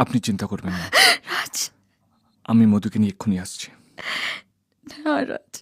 আপনি চিন্তা করবেন না, রাজ। আমি মধুকে নিয়ে এক্ষুনি আসছি। না রাজ।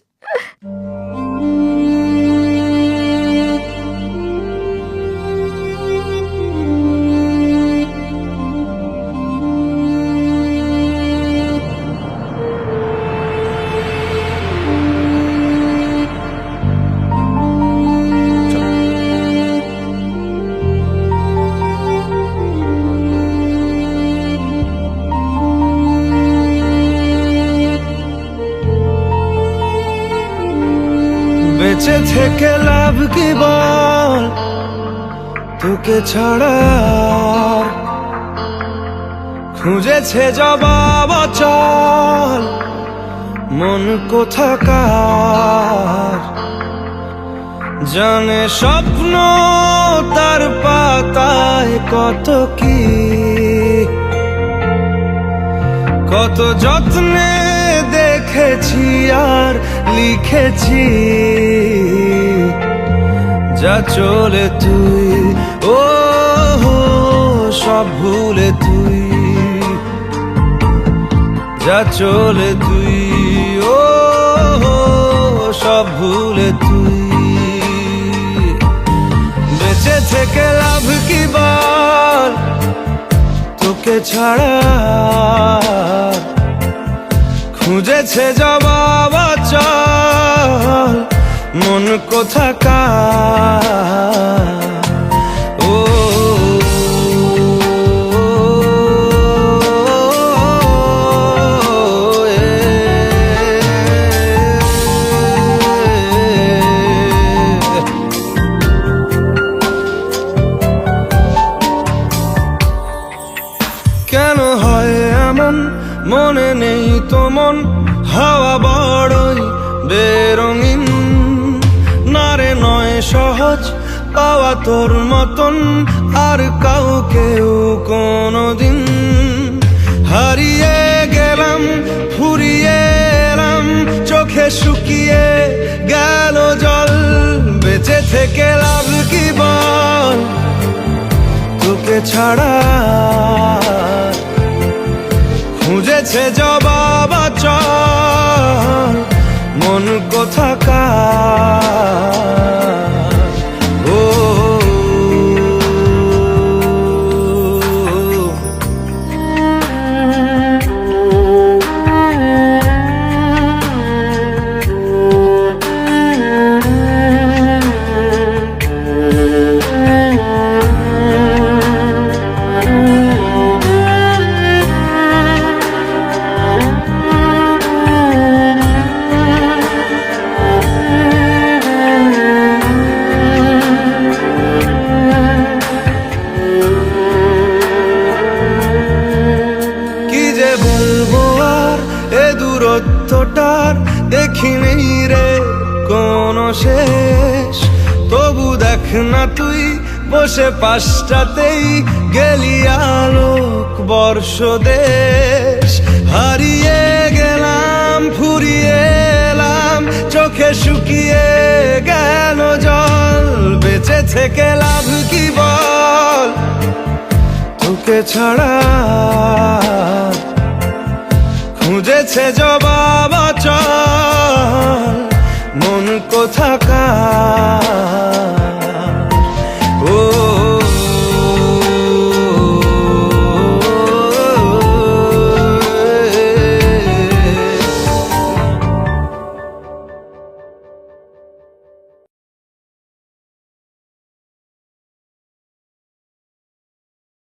বেঁচে থেকে লাভ কি বল, তোকে ছাড়া আর খুঁজেছে জবাব অচল মন কোথাকার। জানে স্বপ্ন তার পাতায় কত কি, কত যত্নে দেখেছি আর লিখেছি। যা চলে তুই ও সব ভুলে তুই, যা চলে তুই ও সব ভুলে তুই। বেঁচে থেকে লাভ কি বল, তোকে ছাড়া খুঁজেছে জবাব অচল মন কোথাকার। ও কেন হয় এমন, মনে নেই তো মন, হাওয়া বড়ই বেরঙিন। নারে নয় সহজ পাওয়া তোর মতন আর কাউকেও কোনোদিন। হারিয়ে গেলাম ফুরিয়ে এলাম, চোখে শুকিয়ে গেল জল। বেঁচে থেকে লাভ কি বল, তোকে ছাড়া খুঁজেছে জবাব অচল মন কোথাকার। ও দূরত্বটার দেখিনি রে কোনো শেষ। তবু দেখ না তুই বসে পাশটাতেই গেলি আলোক বর্ষ দেশ। হারিয়ে গেলাম ফুরিয়ে এলাম, চোখে শুকিয়ে গেল জল। বেঁচে থেকে লাভ কি বল, তোকে ছাড়া খুঁজেছে জবাব অচল মন কোথাকার।